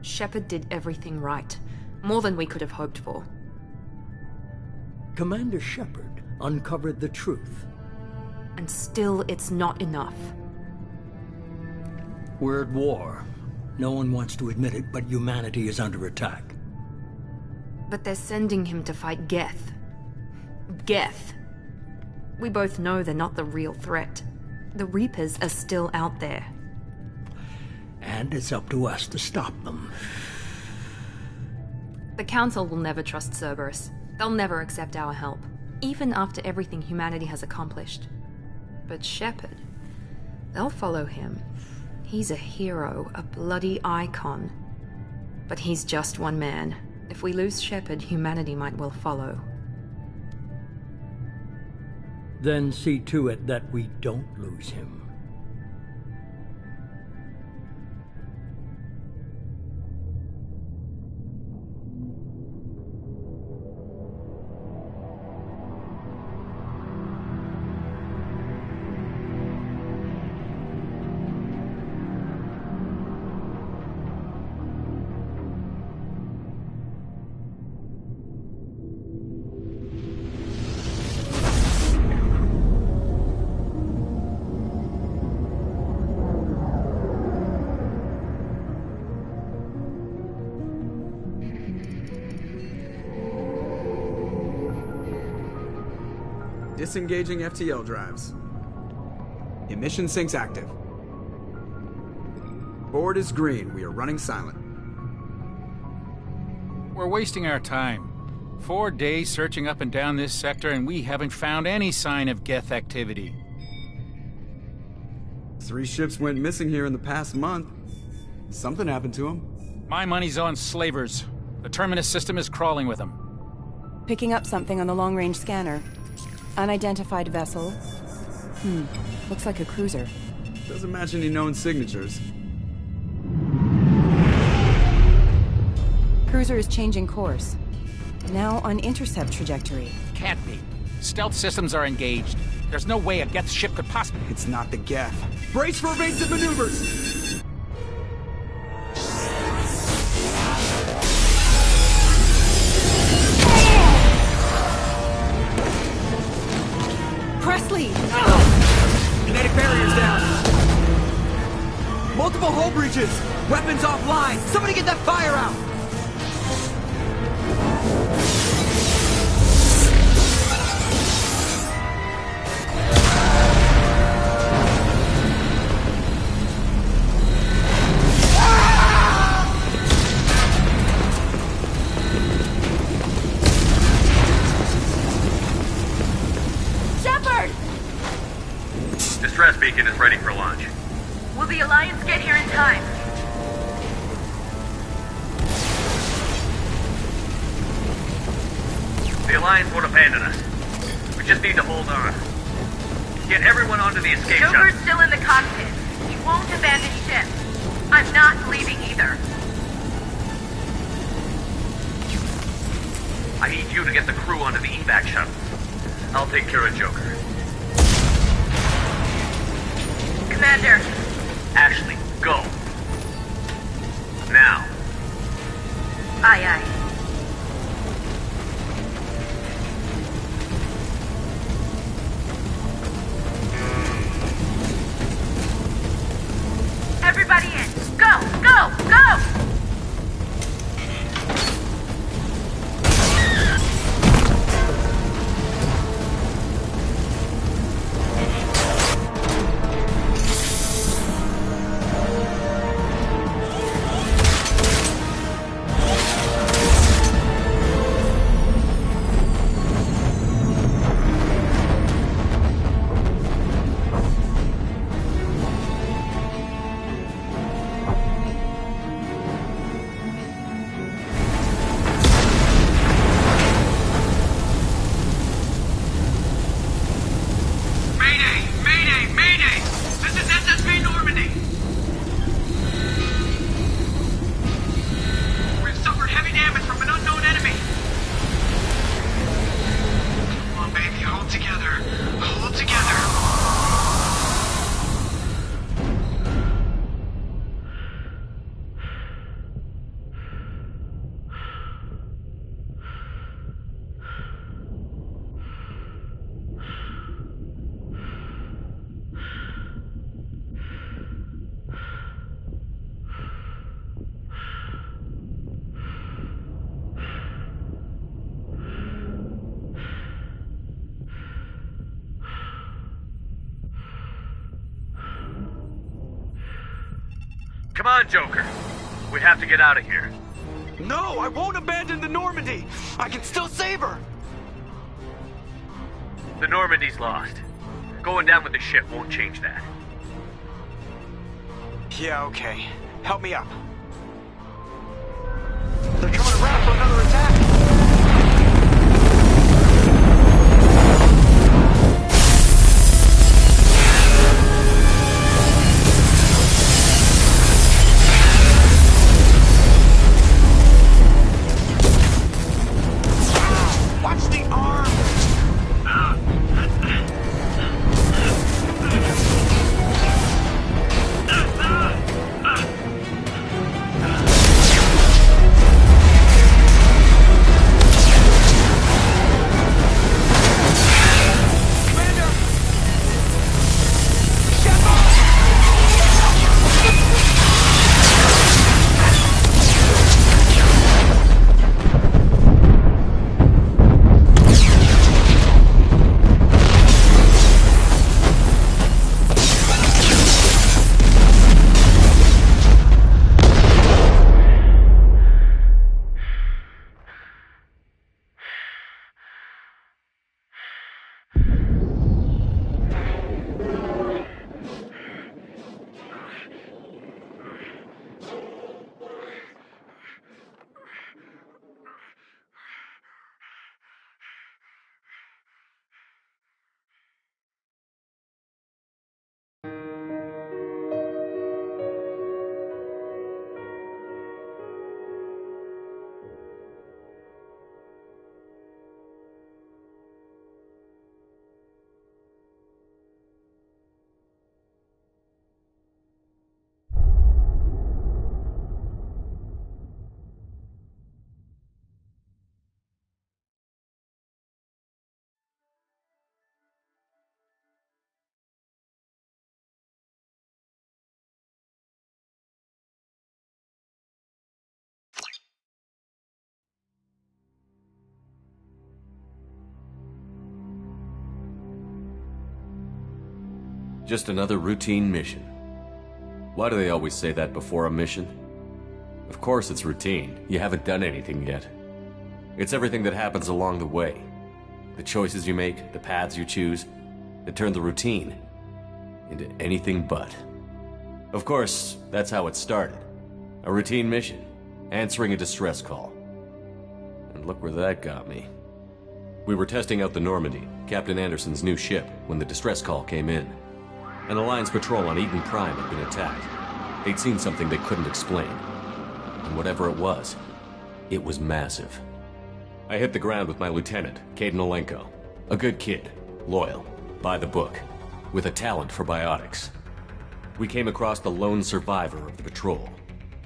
Shepard did everything right. More than we could have hoped for. Commander Shepard uncovered the truth. And still, it's not enough. We're at war. No one wants to admit it, but humanity is under attack. But they're sending him to fight Geth. Geth. We both know they're not the real threat. The Reapers are still out there. And it's up to us to stop them. The Council will never trust Cerberus. They'll never accept our help, even after everything humanity has accomplished. But Shepard, they'll follow him. He's a hero, a bloody icon. But he's just one man. If we lose Shepard, humanity might well follow. Then see to it that we don't lose him. Disengaging FTL drives. Emission sinks active. Board is green. We are running silent. We're wasting our time. 4 days searching up and down this sector, and we haven't found any sign of Geth activity. 3 ships went missing here in the past month. Something happened to them. My money's on slavers. The Terminus system is crawling with them. Picking up something on the long-range scanner. Unidentified vessel. Looks like a cruiser. Doesn't match any known signatures. Cruiser is changing course. Now on intercept trajectory. Can't be. Stealth systems are engaged. There's no way a Geth ship could possibly... It's not the Geth. Brace for evasive maneuvers! Presley! Kinetic barriers down! Multiple hull breaches! Weapons offline! Somebody get that fire out! Distress beacon is ready for launch. Will the Alliance get here in time? The Alliance won't abandon us. We just need to hold on. Get everyone onto the escape shuttle. Joker's still in the cockpit. He won't abandon ship. I'm not leaving either. I need you to get the crew onto the evac shuttle. I'll take care of Joker. Commander. Ashley, go. Now. Aye, aye. Everybody in. Go, go, go! Come on, Joker. We have to get out of here. No, I won't abandon the Normandy. I can still save her. The Normandy's lost. Going down with the ship won't change that. Yeah, okay. Help me up. They're coming around for another attack. Watch the arm! Just another routine mission. Why do they always say that before a mission? Of course it's routine. You haven't done anything yet. It's everything that happens along the way. The choices you make, the paths you choose, that turn the routine into anything but. Of course, that's how it started. A routine mission, answering a distress call. And look where that got me. We were testing out the Normandy, Captain Anderson's new ship, when the distress call came in. An Alliance patrol on Eden Prime had been attacked. They'd seen something they couldn't explain. And whatever it was massive. I hit the ground with my lieutenant, Kaidan Olenko. A good kid, loyal, by the book, with a talent for biotics. We came across the lone survivor of the patrol,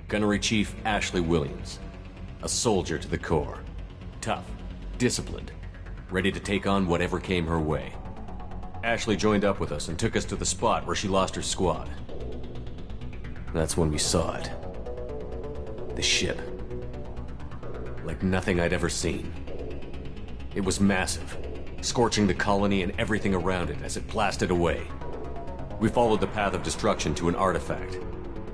Gunnery Chief Ashley Williams. A soldier to the core. Tough, disciplined, ready to take on whatever came her way. Ashley joined up with us and took us to the spot where she lost her squad. That's when we saw it. The ship. Like nothing I'd ever seen. It was massive, scorching the colony and everything around it as it blasted away. We followed the path of destruction to an artifact,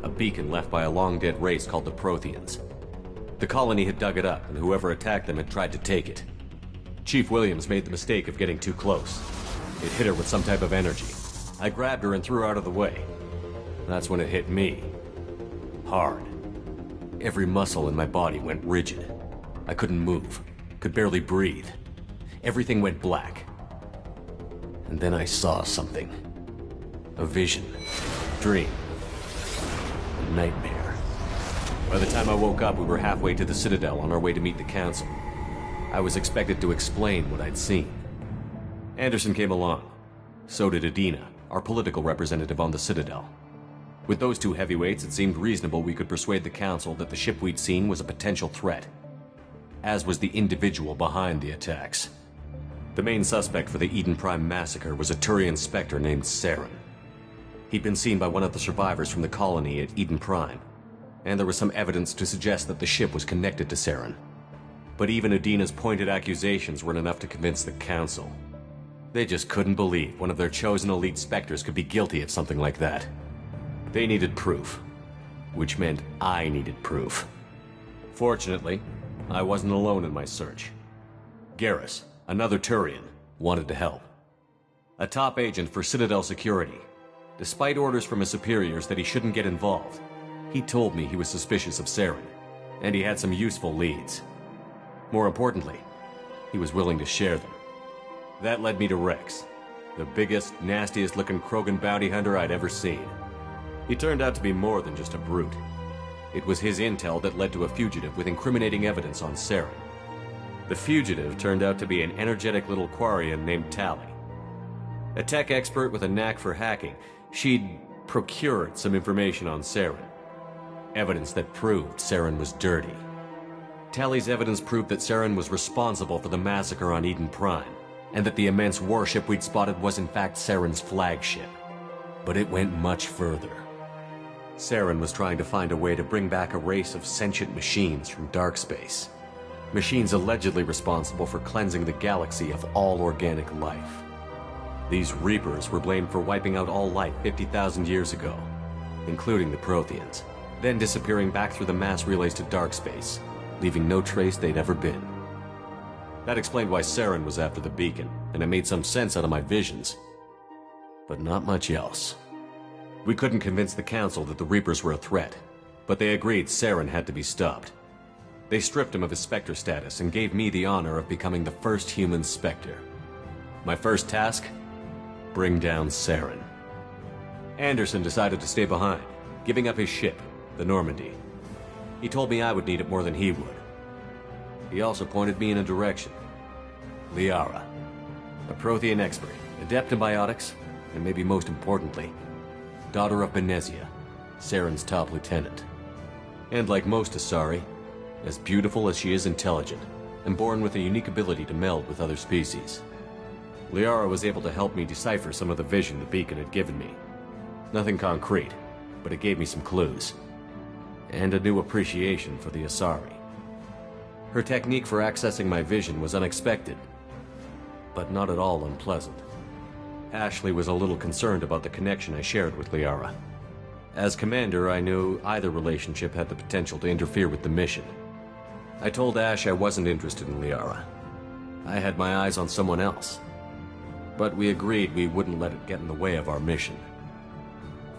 a beacon left by a long-dead race called the Protheans. The colony had dug it up, and whoever attacked them had tried to take it. Chief Williams made the mistake of getting too close. It hit her with some type of energy. I grabbed her and threw her out of the way. That's when it hit me. Hard. Every muscle in my body went rigid. I couldn't move, could barely breathe. Everything went black. And then I saw something. A vision. Dream. A nightmare. By the time I woke up, we were halfway to the Citadel on our way to meet the Council. I was expected to explain what I'd seen. Anderson came along. So did Adina, our political representative on the Citadel. With those two heavyweights, it seemed reasonable we could persuade the Council that the ship we'd seen was a potential threat. As was the individual behind the attacks. The main suspect for the Eden Prime massacre was a Turian Spectre named Saren. He'd been seen by one of the survivors from the colony at Eden Prime, and there was some evidence to suggest that the ship was connected to Saren. But even Adina's pointed accusations weren't enough to convince the Council. They just couldn't believe one of their chosen elite Spectres could be guilty of something like that. They needed proof. which meant I needed proof. Fortunately, I wasn't alone in my search. Garrus, another Turian, wanted to help. A top agent for Citadel Security. Despite orders from his superiors that he shouldn't get involved, he told me he was suspicious of Saren, and he had some useful leads. More importantly, he was willing to share them. That led me to Rex, the biggest, nastiest-looking Krogan bounty hunter I'd ever seen. He turned out to be more than just a brute. It was his intel that led to a fugitive with incriminating evidence on Saren. The fugitive turned out to be an energetic little Quarian named Tali. A tech expert with a knack for hacking, she'd procured some information on Saren. Evidence that proved Saren was dirty. Tali's evidence proved that Saren was responsible for the massacre on Eden Prime, and that the immense warship we'd spotted was in fact Saren's flagship. But it went much further. Saren was trying to find a way to bring back a race of sentient machines from dark space. Machines allegedly responsible for cleansing the galaxy of all organic life. These Reapers were blamed for wiping out all life 50,000 years ago, including the Protheans, then disappearing back through the mass relays to dark space, leaving no trace they'd ever been. That explained why Saren was after the beacon, and it made some sense out of my visions. But not much else. We couldn't convince the Council that the Reapers were a threat, but they agreed Saren had to be stopped. They stripped him of his Spectre status and gave me the honor of becoming the first human Spectre. My first task? Bring down Saren. Anderson decided to stay behind, giving up his ship, the Normandy. He told me I would need it more than he would. He also pointed me in a direction. Liara, a Prothean expert, adept in biotics, and maybe most importantly, daughter of Benezia, Saren's top lieutenant. And like most Asari, as beautiful as she is intelligent, and born with a unique ability to meld with other species. Liara was able to help me decipher some of the vision the beacon had given me. Nothing concrete, but it gave me some clues. And a new appreciation for the Asari. Her technique for accessing my vision was unexpected, but not at all unpleasant. Ashley was a little concerned about the connection I shared with Liara. As commander, I knew either relationship had the potential to interfere with the mission. I told Ash I wasn't interested in Liara. I had my eyes on someone else. But we agreed we wouldn't let it get in the way of our mission.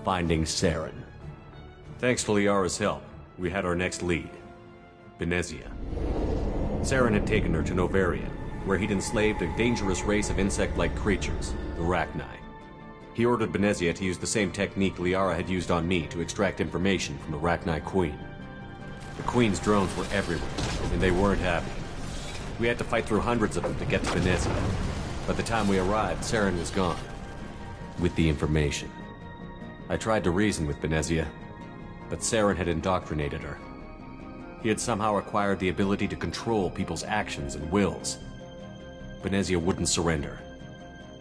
Finding Saren. Thanks to Liara's help, we had our next lead. Benezia. Saren had taken her to Novaria, where he'd enslaved a dangerous race of insect-like creatures, the Rachni. He ordered Benezia to use the same technique Liara had used on me to extract information from the Rachni Queen. The Queen's drones were everywhere, and they weren't happy. We had to fight through hundreds of them to get to Benezia. By the time we arrived, Saren was gone. With the information. I tried to reason with Benezia, but Saren had indoctrinated her. He had somehow acquired the ability to control people's actions and wills. Benezia wouldn't surrender,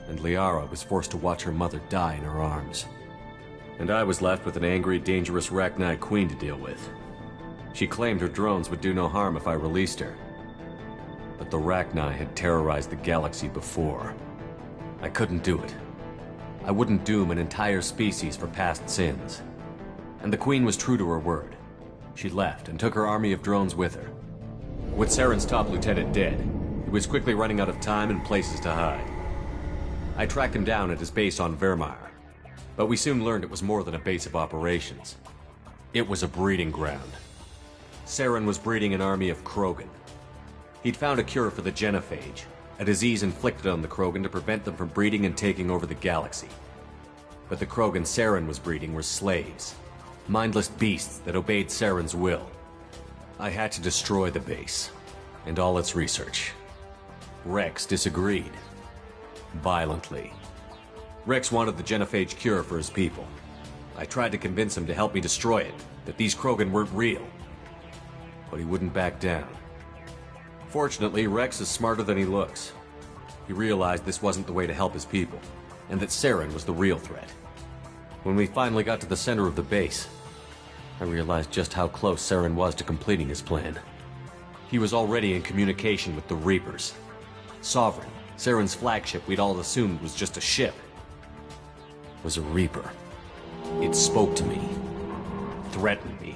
and Liara was forced to watch her mother die in her arms. And I was left with an angry, dangerous Rachni Queen to deal with. She claimed her drones would do no harm if I released her. But the Rachni had terrorized the galaxy before. I couldn't do it. I wouldn't doom an entire species for past sins. And the Queen was true to her word. She left and took her army of drones with her. With Saren's top lieutenant dead, he was quickly running out of time and places to hide. I tracked him down at his base on Vermeer, but we soon learned it was more than a base of operations. It was a breeding ground. Saren was breeding an army of Krogan. He'd found a cure for the genophage, a disease inflicted on the Krogan to prevent them from breeding and taking over the galaxy. But the Krogan Saren was breeding were slaves, mindless beasts that obeyed Saren's will. I had to destroy the base, and all its research. Rex disagreed. Violently. Rex wanted the genophage cure for his people. I tried to convince him to help me destroy it, that these Krogan weren't real. But he wouldn't back down. Fortunately, Rex is smarter than he looks. He realized this wasn't the way to help his people, and that Saren was the real threat. When we finally got to the center of the base, I realized just how close Saren was to completing his plan. He was already in communication with the Reapers. Sovereign, Saren's flagship we'd all assumed was just a ship, was a Reaper. It spoke to me. threatened me.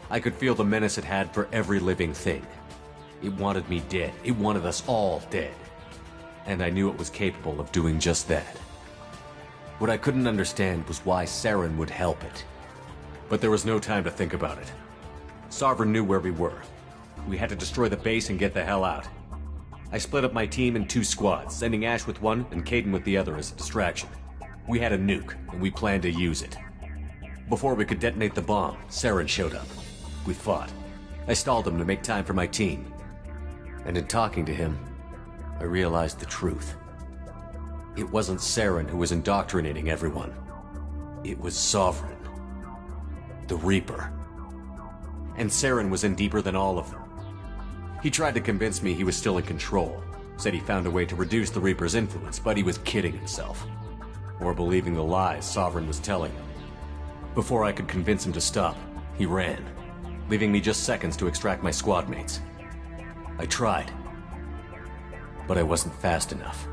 I could feel the menace it had for every living thing. It wanted me dead. It wanted us all dead. And I knew it was capable of doing just that. What I couldn't understand was why Saren would help it. But there was no time to think about it. Sovereign knew where we were. We had to destroy the base and get the hell out. I split up my team in 2 squads, sending Ash with one and Kaidan with the other as a distraction. We had a nuke, and we planned to use it. Before we could detonate the bomb, Saren showed up. We fought. I stalled him to make time for my team. And in talking to him, I realized the truth. It wasn't Saren who was indoctrinating everyone. It was Sovereign. The Reaper. And Saren was in deeper than all of them. He tried to convince me he was still in control. Said he found a way to reduce the Reaper's influence, but he was kidding himself. Or believing the lies Sovereign was telling him. Before I could convince him to stop, he ran, leaving me just seconds to extract my squad mates. I tried, but I wasn't fast enough.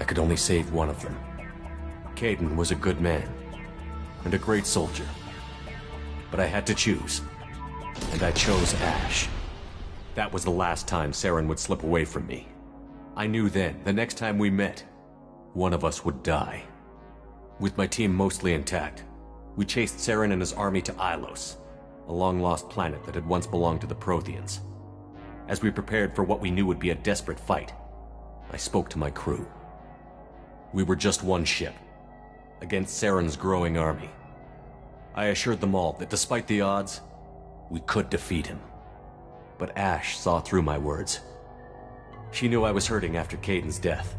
I could only save one of them. Kaidan was a good man, and a great soldier. But I had to choose, and I chose Ash. That was the last time Saren would slip away from me. I knew then, the next time we met, one of us would die. With my team mostly intact, we chased Saren and his army to Ilos, a long-lost planet that had once belonged to the Protheans. As we prepared for what we knew would be a desperate fight, I spoke to my crew. We were just one ship, against Saren's growing army. I assured them all that despite the odds, we could defeat him. But Ash saw through my words. She knew I was hurting after Kaidan's death.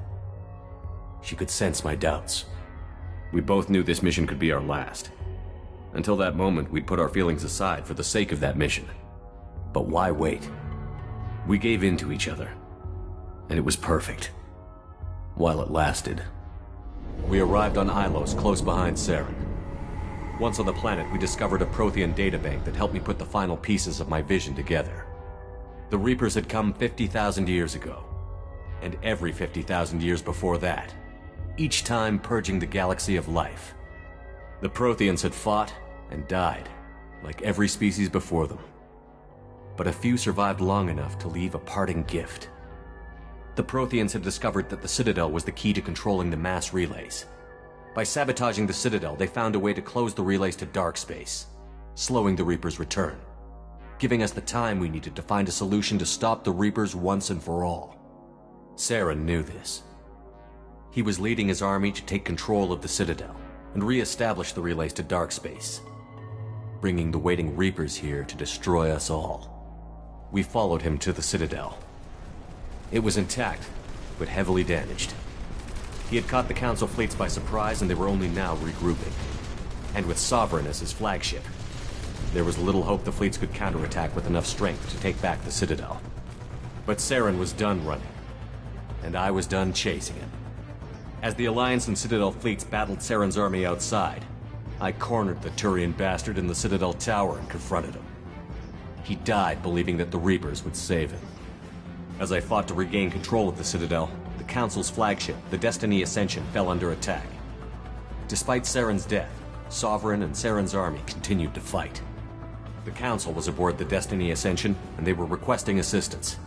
She could sense my doubts. We both knew this mission could be our last. Until that moment, we'd put our feelings aside for the sake of that mission. But why wait? We gave in to each other, and it was perfect. While it lasted. We arrived on Ilos, close behind Saren. Once on the planet, we discovered a Prothean databank that helped me put the final pieces of my vision together. The Reapers had come 50,000 years ago, and every 50,000 years before that, each time purging the galaxy of life. The Protheans had fought and died, like every species before them. But a few survived long enough to leave a parting gift. The Protheans had discovered that the Citadel was the key to controlling the mass relays. By sabotaging the Citadel, they found a way to close the relays to dark space, slowing the Reapers' return, giving us the time we needed to find a solution to stop the Reapers once and for all. Saren knew this. He was leading his army to take control of the Citadel and re-establish the relays to dark space, bringing the waiting Reapers here to destroy us all. We followed him to the Citadel. It was intact, but heavily damaged. He had caught the Council fleets by surprise, and they were only now regrouping. And with Sovereign as his flagship, there was little hope the fleets could counterattack with enough strength to take back the Citadel. But Saren was done running, and I was done chasing him. As the Alliance and Citadel fleets battled Saren's army outside, I cornered the Turian bastard in the Citadel tower and confronted him. He died believing that the Reapers would save him. As I fought to regain control of the Citadel, the Council's flagship, the Destiny Ascension, fell under attack. Despite Saren's death, Sovereign and Saren's army continued to fight. The Council was aboard the Destiny Ascension, and they were requesting assistance.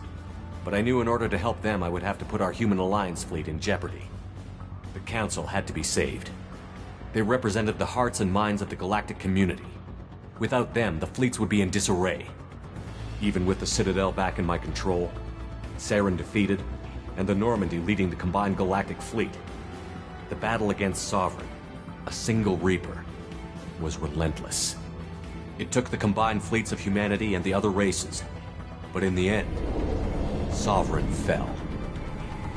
But I knew in order to help them, I would have to put our Human Alliance fleet in jeopardy. The Council had to be saved. They represented the hearts and minds of the galactic community. Without them, the fleets would be in disarray. Even with the Citadel back in my control, Saren defeated, and the Normandy leading the combined galactic fleet, the battle against Sovereign, a single Reaper, was relentless. It took the combined fleets of humanity and the other races, but in the end, Sovereign fell.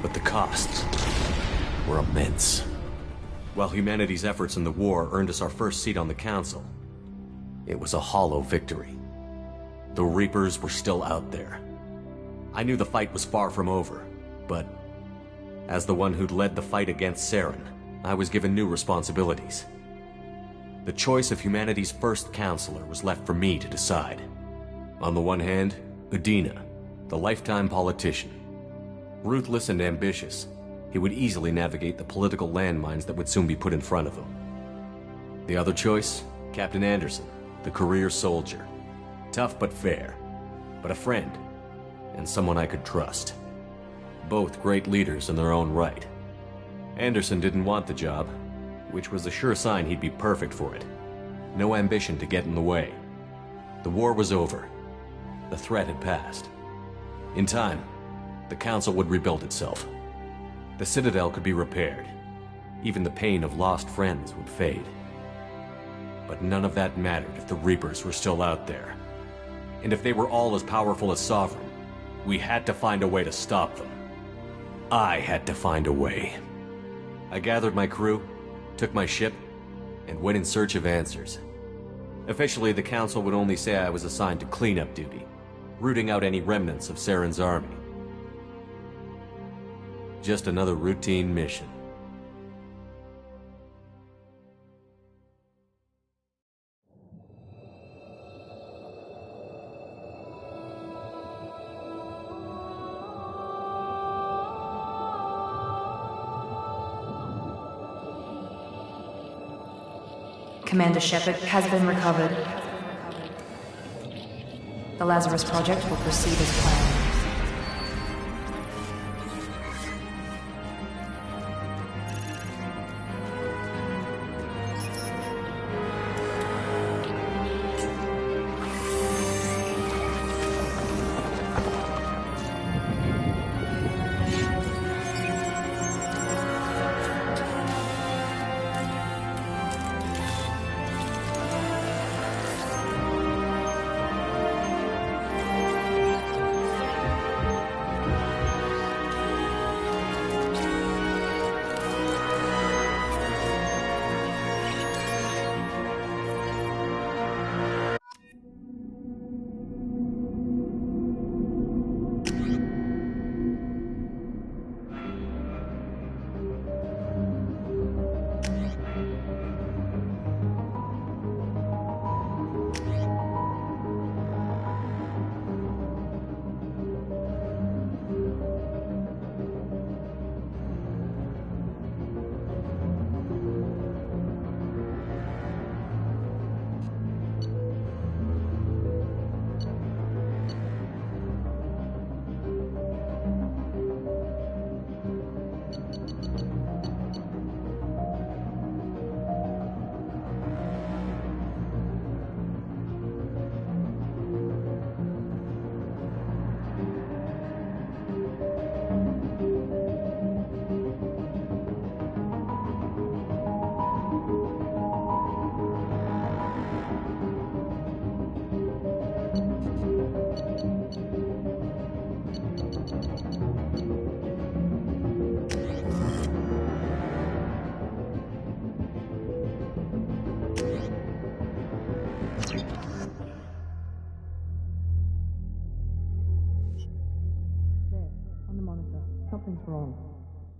But the costs were immense. While humanity's efforts in the war earned us our first seat on the Council, it was a hollow victory. The Reapers were still out there. I knew the fight was far from over, but as the one who'd led the fight against Saren, I was given new responsibilities. The choice of humanity's first counselor was left for me to decide. On the one hand, Udina, the lifetime politician. Ruthless and ambitious, he would easily navigate the political landmines that would soon be put in front of him. The other choice, Captain Anderson, the career soldier. Tough but fair, but a friend, and someone I could trust. Both great leaders in their own right. Anderson didn't want the job, which was a sure sign he'd be perfect for it. No ambition to get in the way. The war was over. The threat had passed. In time, the Council would rebuild itself. The Citadel could be repaired. Even the pain of lost friends would fade. But none of that mattered if the Reapers were still out there. And if they were all as powerful as Sovereign, we had to find a way to stop them. I had to find a way. I gathered my crew, took my ship, and went in search of answers. Officially, the Council would only say I was assigned to cleanup duty, rooting out any remnants of Saren's army. Just another routine mission. Commander Shepard has been recovered. The Lazarus Project will proceed as planned.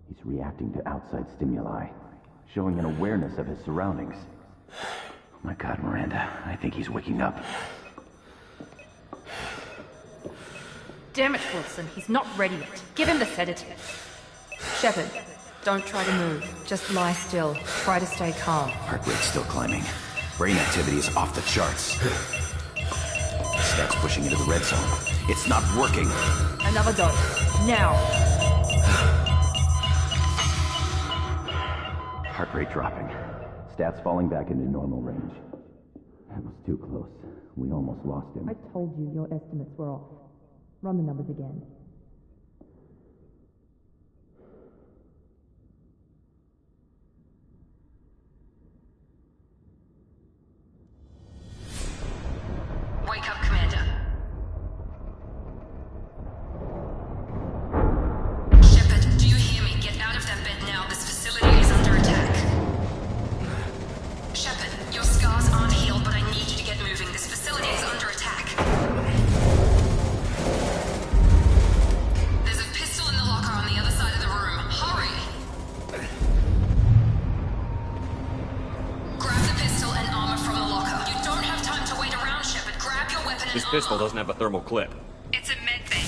He's reacting to outside stimuli, showing an awareness of his surroundings. Oh my God, Miranda, I think he's waking up. Damn it, Wilson, he's not ready yet. Give him the sedative. Shepard, don't try to move. Just lie still. Try to stay calm. Heart rate's still climbing. Brain activity is off the charts. Stats pushing into the red zone. It's not working. Another dose. Now. Heart rate dropping. Stats falling back into normal range. That was too close. We almost lost him. I told you your estimates were off. Run the numbers again. Wake up, Commander. Shepard, do you hear me? Get out of that bed now. This facility is under attack. Shepard, your scars aren't healed, but I need you to get moving. This facility is under attack. There's a pistol in the locker on the other side of the room. Hurry! Grab the pistol and armor from the locker. You don't have time to wait around, Shepard. Grab your weapon and This pistol doesn't have a thermal clip. It's a med bay.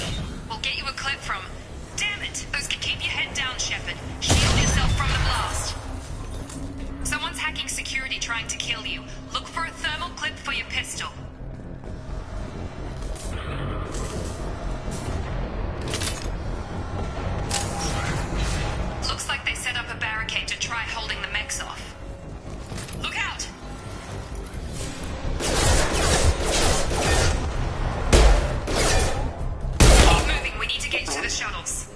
We'll get you a clip from... Damn it! Keep your head down, Shepard. Shield yourself from the blast. Someone's hacking security trying to kill you. Look for for a thermal clip for your pistol. Looks like they set up a barricade to try holding the mechs off. Look out! Keep moving, we need to get to the shuttles.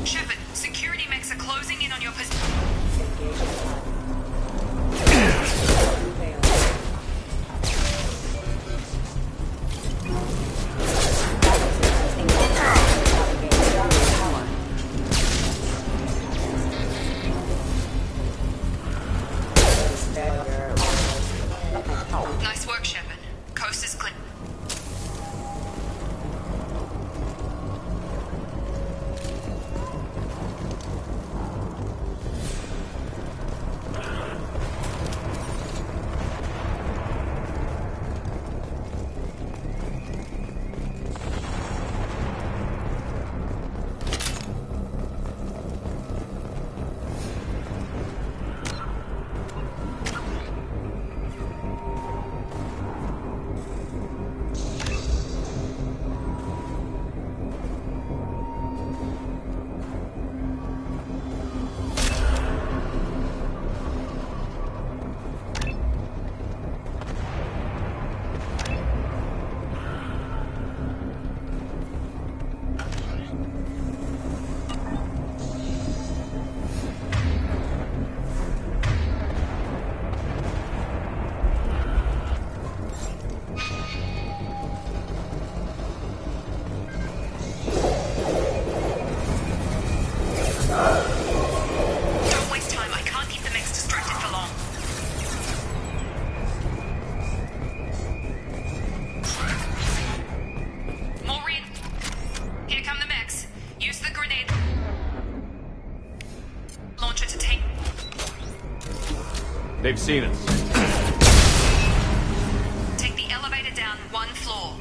Shepard, security mechs are closing in on your position. Nice work, Shepard. Coast is clear. Don't waste time. I can't keep the mechs distracted for long. Maureen, here come the mechs. Use the grenade launcher to take. They've seen us. Take the elevator down one floor.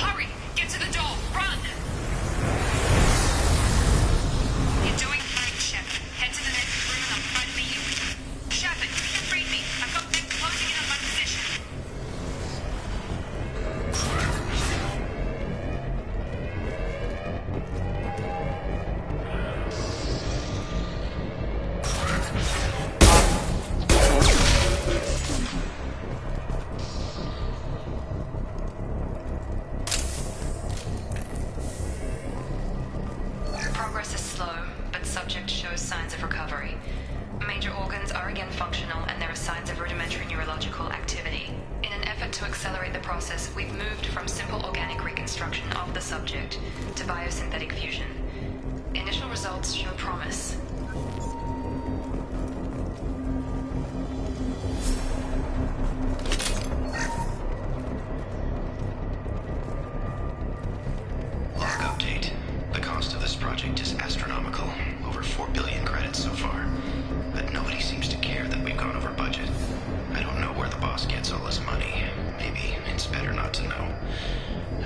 Hurry! Get to the door! Run! You're doing fine, Shepard. Head to the next room and I'll try to beat you. Shepard, read me. I've got them closing in on my position. Progress is slow, but subject shows signs of recovery. Major organs are again functional, and there are signs of rudimentary neurological activity. In an effort to accelerate the process, we've moved from simple organic reconstruction of the subject to biosynthetic fusion. Initial results show promise. Log update. The cost of this project is astronomical. Over 4 billion credits so far. But nobody seems to care that we've gone over budget. I don't know where the boss gets all his money. Maybe it's better not to know.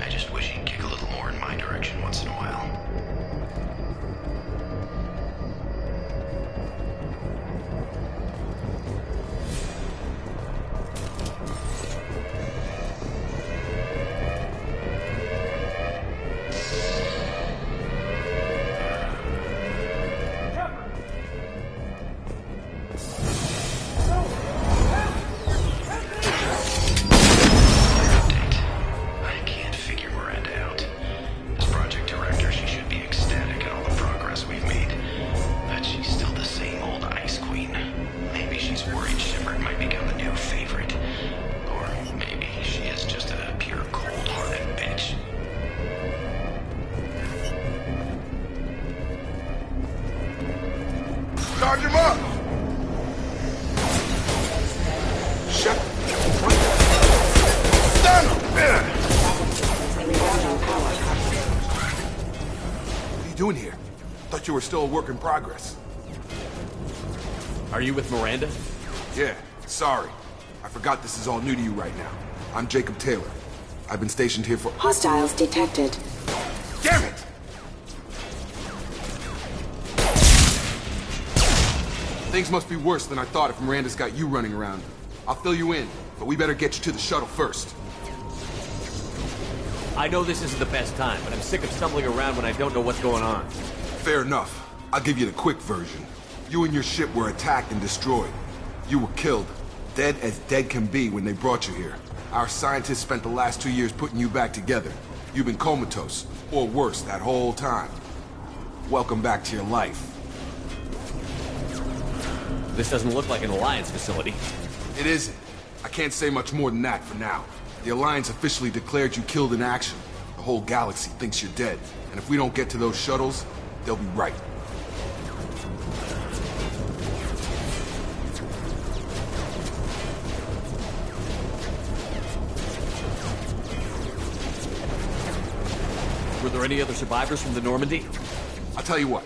I just wish he'd kick a little more in my direction once in a while. Charge him up! Shut doing here? Thought you were still a work in progress. Are you with Miranda? Yeah, sorry. I forgot this is all new to you right now. I'm Jacob Taylor. I've been stationed here for— Hostiles detected. Damn it! Things must be worse than I thought if Miranda's got you running around. I'll fill you in, but we better get you to the shuttle first. I know this isn't the best time, but I'm sick of stumbling around when I don't know what's going on. Fair enough. I'll give you the quick version. You and your ship were attacked and destroyed. You were killed. Dead as dead can be when they brought you here. Our scientists spent the last 2 years putting you back together. You've been comatose, or worse, that whole time. Welcome back to your life. This doesn't look like an Alliance facility. It isn't. I can't say much more than that for now. The Alliance officially declared you killed in action. The whole galaxy thinks you're dead. And if we don't get to those shuttles, they'll be right. Were there any other survivors from the Normandy? I'll tell you what.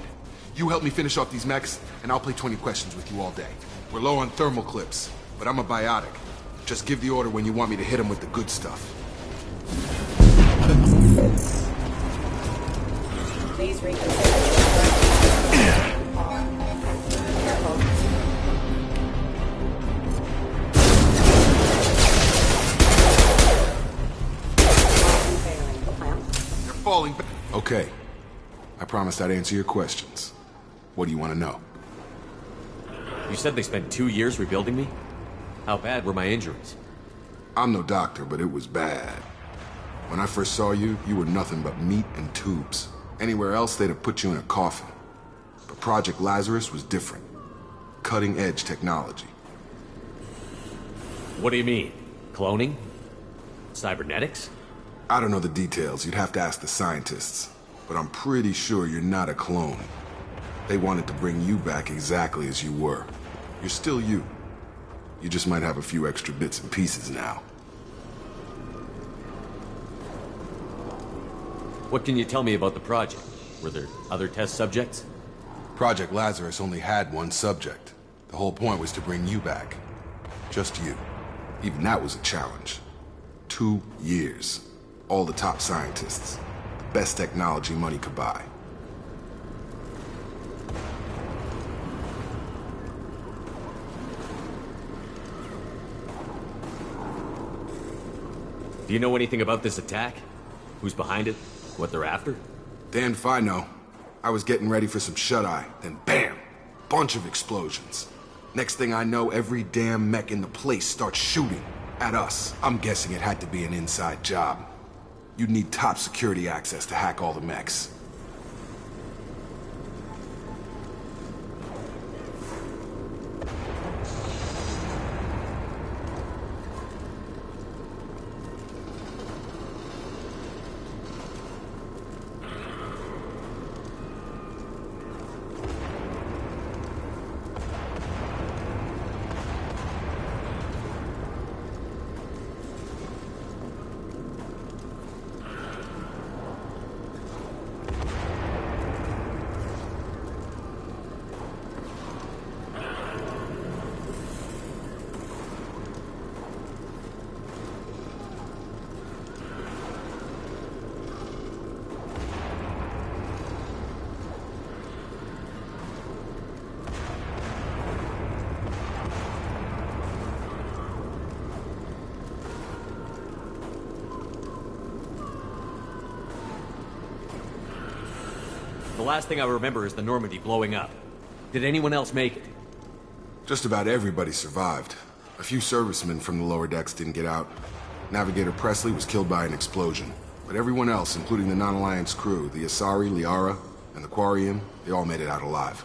You help me finish off these mechs, and I'll play 20 questions with you all day. We're low on thermal clips, but I'm a biotic. Just give the order when you want me to hit them with the good stuff. Please reconsider. They're falling back. Okay. I promised I'd answer your questions. What do you want to know? You said they spent 2 years rebuilding me? How bad were my injuries? I'm no doctor, but it was bad. When I first saw you, you were nothing but meat and tubes. Anywhere else, they'd have put you in a coffin. But Project Lazarus was different. Cutting-edge technology. What do you mean? Cloning? Cybernetics? I don't know the details. You'd have to ask the scientists. But I'm pretty sure you're not a clone. They wanted to bring you back exactly as you were. You're still you. You just might have a few extra bits and pieces now. What can you tell me about the project? Were there other test subjects? Project Lazarus only had one subject. The whole point was to bring you back. Just you. Even that was a challenge. 2 years. All the top scientists. The best technology money could buy. Do you know anything about this attack? Who's behind it? What they're after? Damned if I know. I was getting ready for some shut-eye, then bam! Bunch of explosions. Next thing I know, every damn mech in the place starts shooting at us. I'm guessing it had to be an inside job. You'd need top security access to hack all the mechs. The last thing I remember is the Normandy blowing up. Did anyone else make it? Just about everybody survived. A few servicemen from the lower decks didn't get out. Navigator Presley was killed by an explosion. But everyone else, including the non-Alliance crew, the Asari, Liara, and the Quarian, they all made it out alive.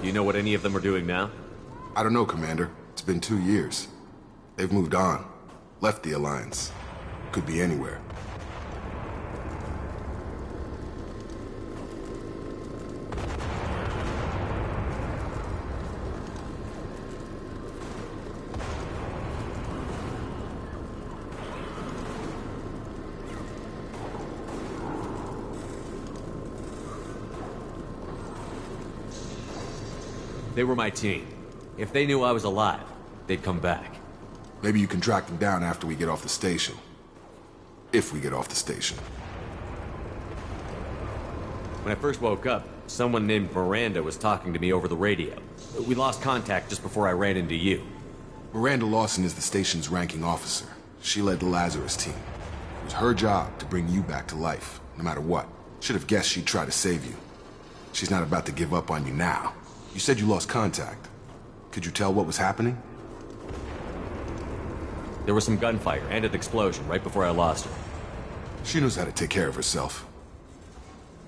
Do you know what any of them are doing now? I don't know, Commander. It's been 2 years. They've moved on. Left the Alliance. Could be anywhere. They were my team. If they knew I was alive, they'd come back. Maybe you can track them down after we get off the station. If we get off the station. When I first woke up, someone named Miranda was talking to me over the radio. We lost contact just before I ran into you. Miranda Lawson is the station's ranking officer. She led the Lazarus team. It was her job to bring you back to life, no matter what. Should have guessed she'd try to save you. She's not about to give up on you now. You said you lost contact. Could you tell what was happening? There was some gunfire and an explosion right before I lost her. She knows how to take care of herself.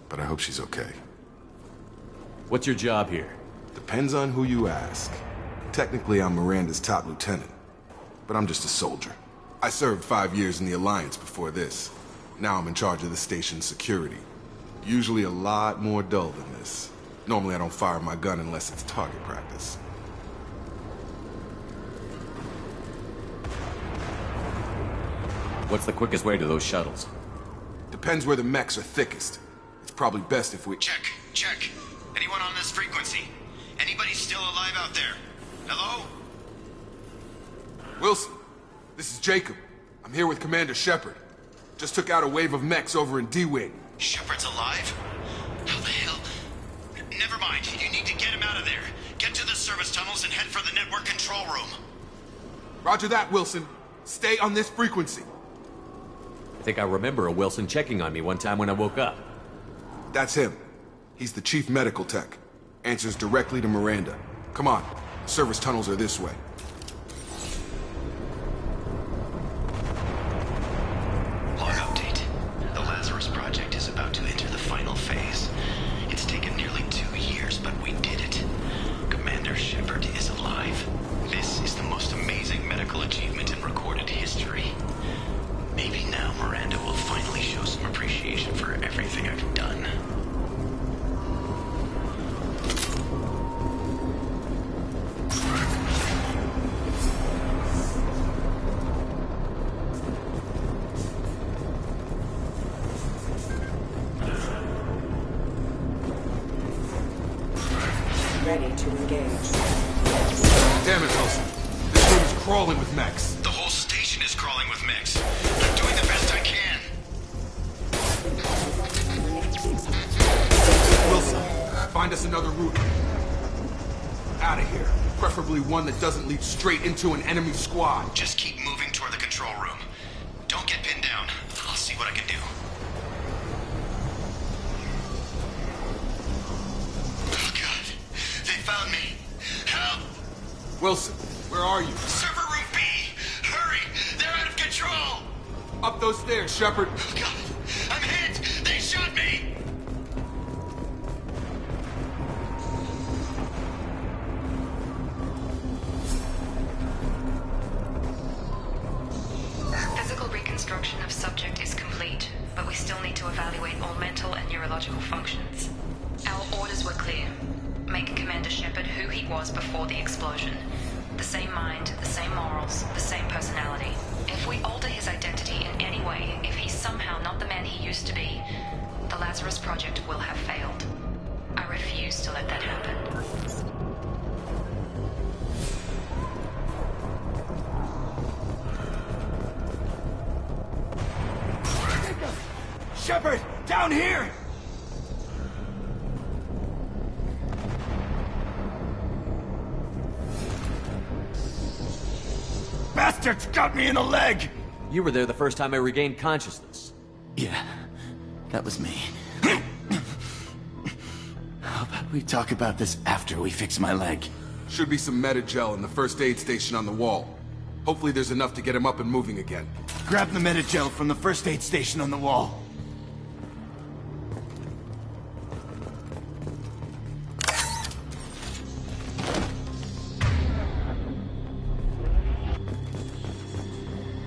But I hope she's okay. What's your job here? Depends on who you ask. Technically, I'm Miranda's top lieutenant. But I'm just a soldier. I served 5 years in the Alliance before this. Now I'm in charge of the station's security. Usually a lot more dull than this. Normally I don't fire my gun unless it's target practice. What's the quickest way to those shuttles? Depends where the mechs are thickest. It's probably best if we... Check. Anyone on this frequency? Anybody still alive out there? Hello? Wilson, this is Jacob. I'm here with Commander Shepard. Just took out a wave of mechs over in D-Wing. Shepard's alive? How the hell? Never mind. You need to get him out of there. Get to the service tunnels and head for the network control room. Roger that, Wilson. Stay on this frequency. I think I remember a Wilson checking on me one time when I woke up. That's him. He's the chief medical tech. Answers directly to Miranda. Come on. Service tunnels are this way. Log update. The Lazarus Project is about to enter the final phase. It's taken nearly 2 years, but we did it. Commander Shepard is alive. This is the most amazing medical achievement in recorded history. Maybe now Miranda will finally show some appreciation for everything I've done. Ready to engage. Damn it, Wilson. This room is crawling with mechs. The whole station is crawling with mechs. I'm doing the best I can. Wilson, find us another route. Out of here. Preferably one that doesn't lead straight into an enemy squad. Just keep moving toward the control room. Don't get pinned down. I'll see what I can do. Oh, God. They found me. Help! Wilson, where are you? Server room B! Hurry! They're out of control! Up those stairs, Shepard. Oh, God! I'm hit! They shot me! Physical reconstruction of subject is complete, but we still need to evaluate all mental and neurological functions. Our orders were clear. Make Commander Shepard who he was before the explosion. The same mind, the same morals, the same personality. If we alter his identity in any way, if he's somehow not the man he used to be, the Lazarus Project will have failed. I refuse to let that happen. Shepard! Down here! Bastards got me in the leg! You were there the first time I regained consciousness. Yeah, that was me. How about we talk about this after we fix my leg? Should be some Metagel in the first aid station on the wall. Hopefully there's enough to get him up and moving again. Grab the Metagel from the first aid station on the wall.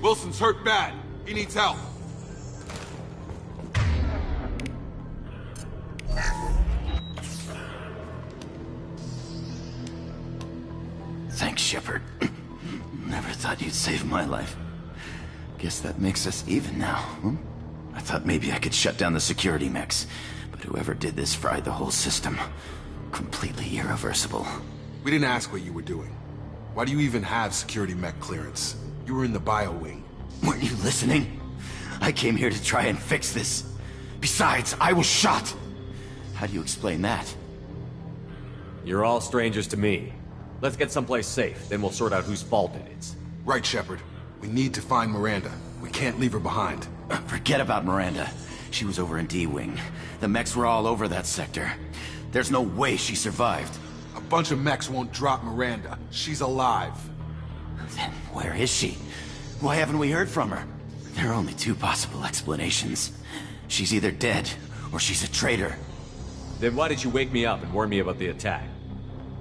Wilson's hurt bad. He needs help. Thanks, Shepard. Never thought you'd save my life. Guess that makes us even now, huh? I thought maybe I could shut down the security mechs, but whoever did this fried the whole system. Completely irreversible. We didn't ask what you were doing. Why do you even have security mech clearance? You were in the bio wing. Weren't you listening? I came here to try and fix this. Besides, I was shot. How do you explain that? You're all strangers to me. Let's get someplace safe, then we'll sort out whose fault it is. Right, Shepard. We need to find Miranda. We can't leave her behind. Forget about Miranda. She was over in D-Wing. The mechs were all over that sector. There's no way she survived. A bunch of mechs won't drop Miranda. She's alive. Then where is she? Why haven't we heard from her? There are only two possible explanations. She's either dead, or she's a traitor. Then why did you wake me up and warn me about the attack?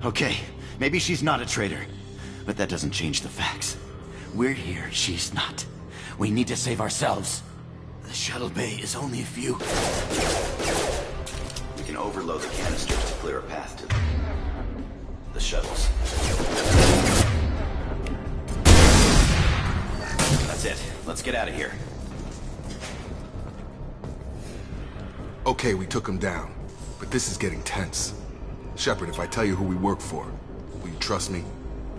Okay, maybe she's not a traitor. But that doesn't change the facts. We're here, she's not. We need to save ourselves. The shuttle bay is only a few... We can overload the canisters to clear a path to the shuttles. That's it. Let's get out of here. Okay, we took him down. But this is getting tense. Shepard, if I tell you who we work for, will you trust me?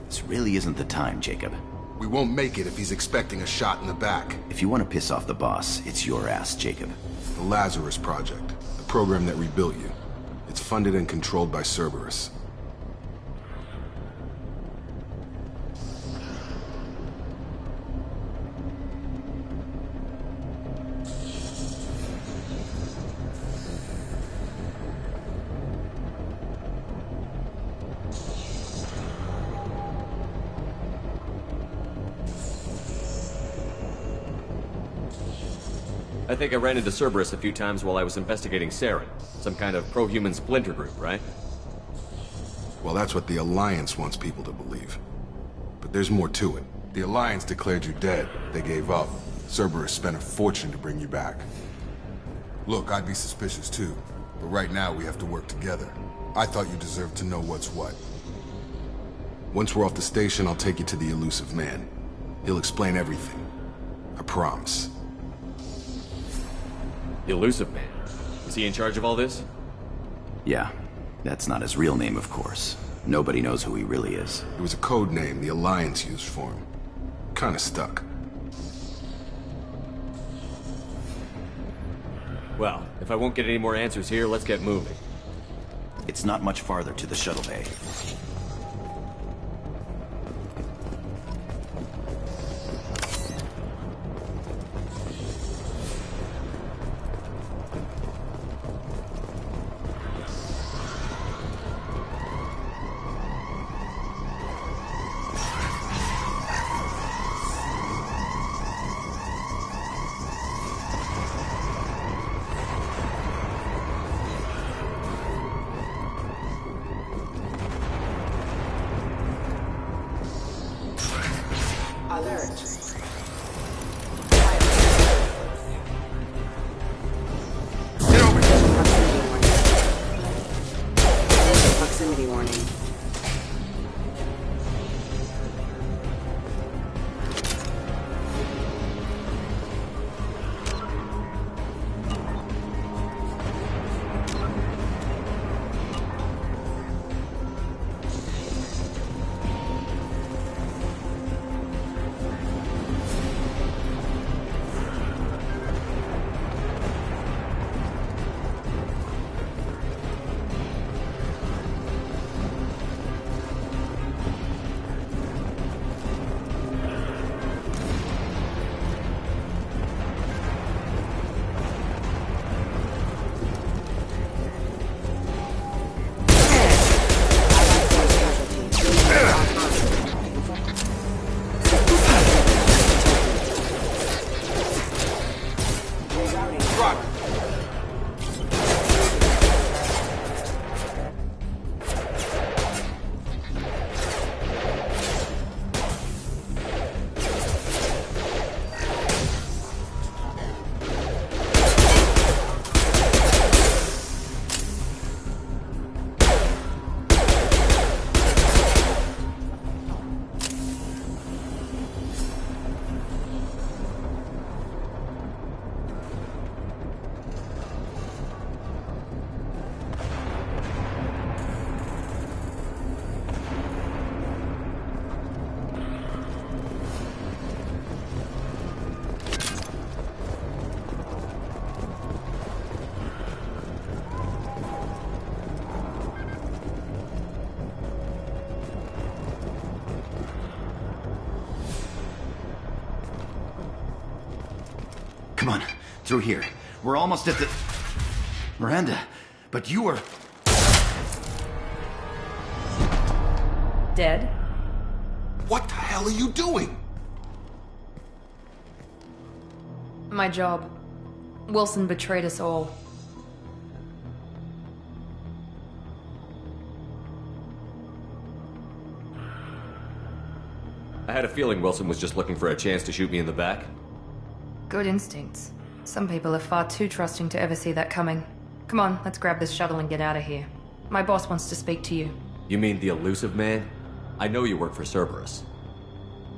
This really isn't the time, Jacob. We won't make it if he's expecting a shot in the back. If you want to piss off the boss, it's your ass, Jacob. The Lazarus Project, the program that rebuilt you. It's funded and controlled by Cerberus. I think I ran into Cerberus a few times while I was investigating Saren. Some kind of pro-human splinter group, right? Well, that's what the Alliance wants people to believe. But there's more to it. The Alliance declared you dead. They gave up. Cerberus spent a fortune to bring you back. Look, I'd be suspicious too. But right now, we have to work together. I thought you deserved to know what's what. Once we're off the station, I'll take you to the Elusive Man. He'll explain everything. I promise. The Elusive Man? Is he in charge of all this? Yeah. That's not his real name, of course. Nobody knows who he really is. It was a code name the Alliance used for him. Kinda stuck. Well, if I won't get any more answers here, let's get moving. It's not much farther to the shuttle bay. Come on, through here. We're almost at the... Miranda, but you were... Dead? What the hell are you doing? My job. Wilson betrayed us all. I had a feeling Wilson was just looking for a chance to shoot me in the back. Good instincts. Some people are far too trusting to ever see that coming. Come on, let's grab this shuttle and get out of here. My boss wants to speak to you. You mean the elusive man? I know you work for Cerberus.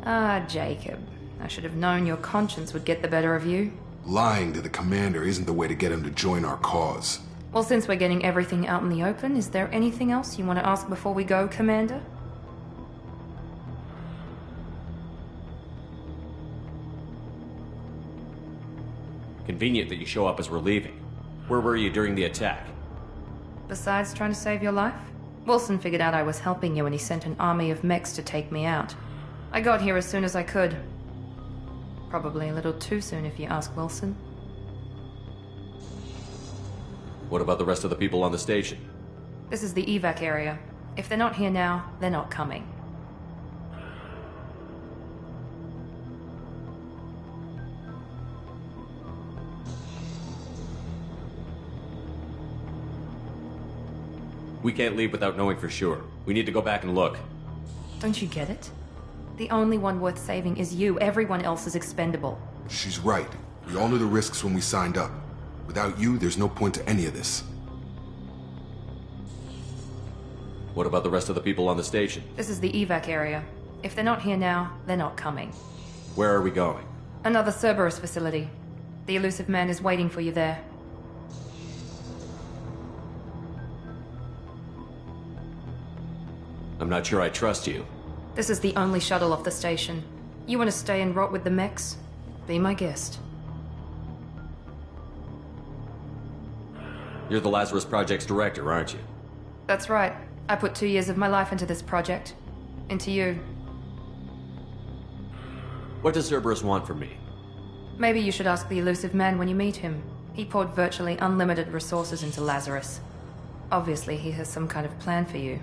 Ah, Jacob. I should have known your conscience would get the better of you. Lying to the commander isn't the way to get him to join our cause. Well, since we're getting everything out in the open, is there anything else you want to ask before we go, Commander? Convenient that you show up as we're leaving. Where were you during the attack? Besides trying to save your life? Wilson figured out I was helping you and he sent an army of mechs to take me out. I got here as soon as I could. Probably a little too soon if you ask Wilson. What about the rest of the people on the station? This is the evac area. If they're not here now, they're not coming. We can't leave without knowing for sure. We need to go back and look. Don't you get it? The only one worth saving is you. Everyone else is expendable. She's right. We all knew the risks when we signed up. Without you, there's no point to any of this. What about the rest of the people on the station? This is the evac area. If they're not here now, they're not coming. Where are we going? Another Cerberus facility. The elusive man is waiting for you there. I'm not sure I trust you. This is the only shuttle off the station. You want to stay and rot with the mechs? Be my guest. You're the Lazarus Project's director, aren't you? That's right. I put 2 years of my life into this project. Into you. What does Cerberus want from me? Maybe you should ask the elusive man when you meet him. He poured virtually unlimited resources into Lazarus. Obviously, he has some kind of plan for you.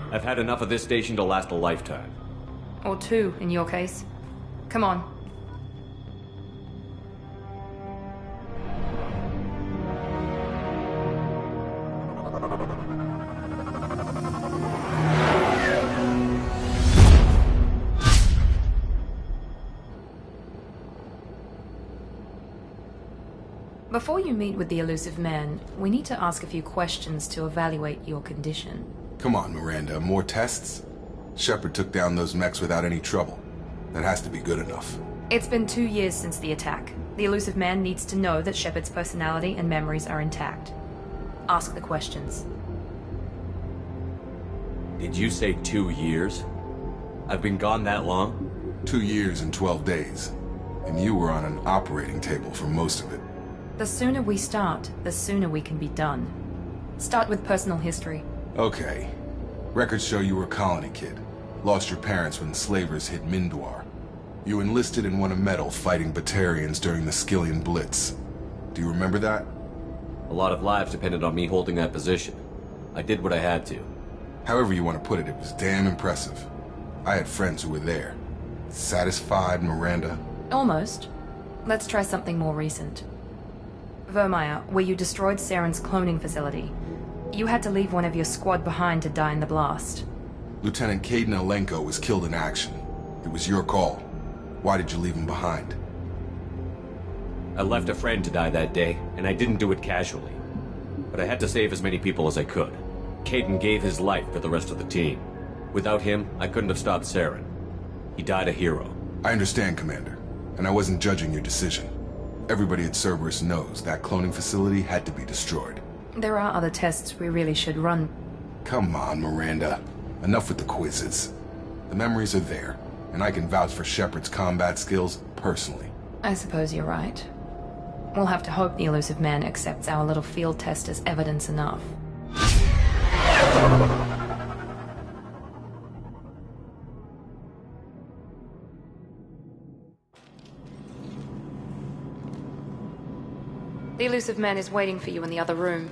I've had enough of this station to last a lifetime. Or 2, in your case. Come on. Before you meet with the elusive man, we need to ask a few questions to evaluate your condition. Come on, Miranda, more tests? Shepard took down those mechs without any trouble. That has to be good enough. It's been 2 years since the attack. The elusive man needs to know that Shepard's personality and memories are intact. Ask the questions. Did you say 2 years? I've been gone that long? 2 years and 12 days. And you were on an operating table for most of it. The sooner we start, the sooner we can be done. Start with personal history. Okay. Records show you were a colony kid. Lost your parents when slavers hit Mindwar. You enlisted and won a medal fighting Batarians during the Skillian Blitz. Do you remember that? A lot of lives depended on me holding that position. I did what I had to. However you want to put it, it was damn impressive. I had friends who were there. Satisfied, Miranda? Almost. Let's try something more recent. Vermeer, where you destroyed Saren's cloning facility. You had to leave one of your squad behind to die in the blast. Lieutenant Kaidan Alenko was killed in action. It was your call. Why did you leave him behind? I left a friend to die that day, and I didn't do it casually. But I had to save as many people as I could. Kaidan gave his life for the rest of the team. Without him, I couldn't have stopped Saren. He died a hero. I understand, Commander, and I wasn't judging your decision. Everybody at Cerberus knows that cloning facility had to be destroyed. There are other tests we really should run. Come on, Miranda. Enough with the quizzes. The memories are there, and I can vouch for Shepard's combat skills personally. I suppose you're right. We'll have to hope the Elusive Man accepts our little field test as evidence enough. The Elusive Man is waiting for you in the other room.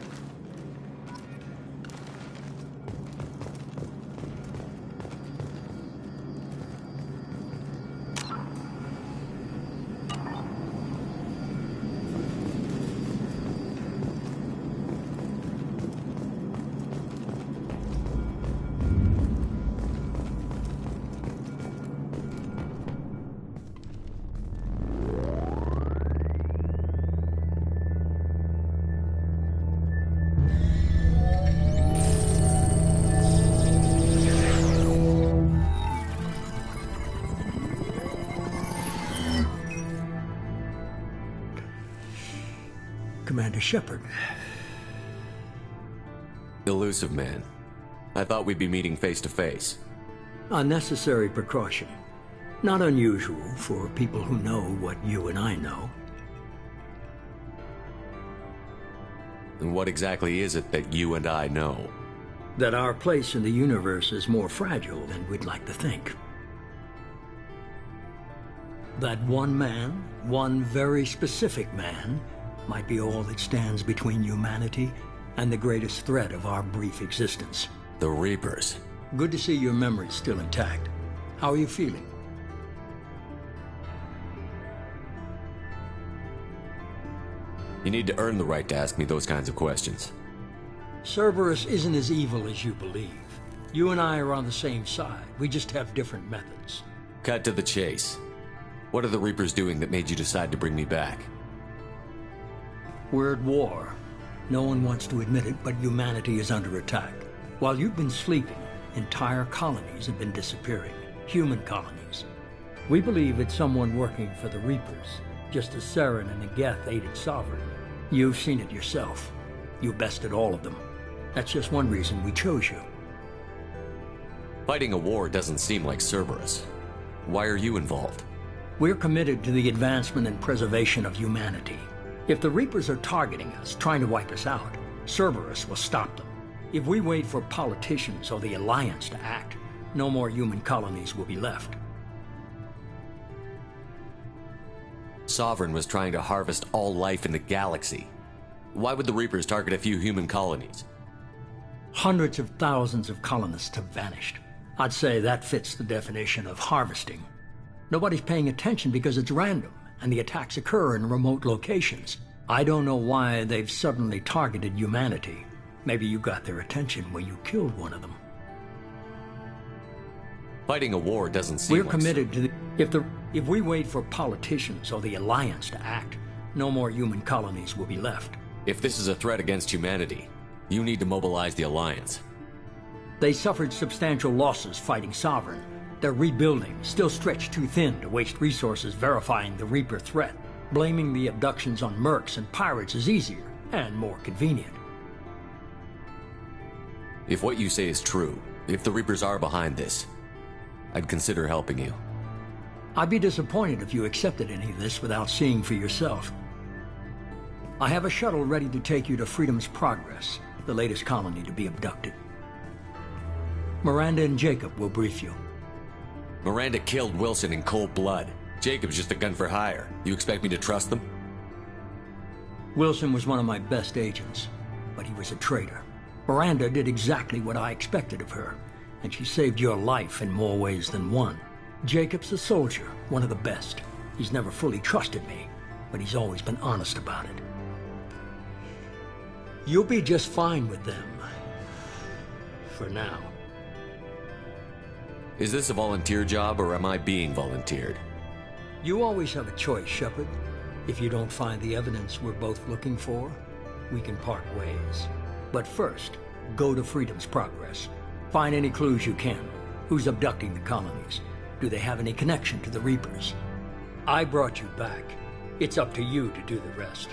Commander Shepard. Elusive Man. I thought we'd be meeting face to face. A necessary precaution. Not unusual for people who know what you and I know. And what exactly is it that you and I know? That our place in the universe is more fragile than we'd like to think. That one man, one very specific man, might be all that stands between humanity and the greatest threat of our brief existence. The Reapers. Good to see your memory's still intact. How are you feeling? You need to earn the right to ask me those kinds of questions. Cerberus isn't as evil as you believe. You and I are on the same side. We just have different methods. Cut to the chase. What are the Reapers doing that made you decide to bring me back? We're at war. No one wants to admit it, but humanity is under attack. While you've been sleeping, entire colonies have been disappearing. Human colonies. We believe it's someone working for the Reapers, just as Saren and Geth aided Sovereign. You've seen it yourself. You bested all of them. That's just one reason we chose you. Fighting a war doesn't seem like Cerberus. Why are you involved? We're committed to the advancement and preservation of humanity. If the Reapers are targeting us, trying to wipe us out, Cerberus will stop them. If we wait for politicians or the Alliance to act, no more human colonies will be left. Sovereign was trying to harvest all life in the galaxy. Why would the Reapers target a few human colonies? Hundreds of thousands of colonists have vanished. I'd say that fits the definition of harvesting. Nobody's paying attention because it's random, and the attacks occur in remote locations. I don't know why they've suddenly targeted humanity. Maybe you got their attention when you killed one of them. Fighting a war doesn't seem We're committed to the... If we wait for politicians or the Alliance to act, no more human colonies will be left. If this is a threat against humanity, you need to mobilize the Alliance. They suffered substantial losses fighting Sovereign. They're rebuilding, still stretched too thin to waste resources verifying the Reaper threat. Blaming the abductions on mercs and pirates is easier and more convenient. If what you say is true, if the Reapers are behind this, I'd consider helping you. I'd be disappointed if you accepted any of this without seeing for yourself. I have a shuttle ready to take you to Freedom's Progress, the latest colony to be abducted. Miranda and Jacob will brief you. Miranda killed Wilson in cold blood. Jacob's just a gun for hire. You expect me to trust them? Wilson was one of my best agents, but he was a traitor. Miranda did exactly what I expected of her, and she saved your life in more ways than one. Jacob's a soldier, one of the best. He's never fully trusted me, but he's always been honest about it. You'll be just fine with them. For now. Is this a volunteer job, or am I being volunteered? You always have a choice, Shepard. If you don't find the evidence we're both looking for, we can part ways. But first, go to Freedom's Progress. Find any clues you can. Who's abducting the colonies? Do they have any connection to the Reapers? I brought you back. It's up to you to do the rest.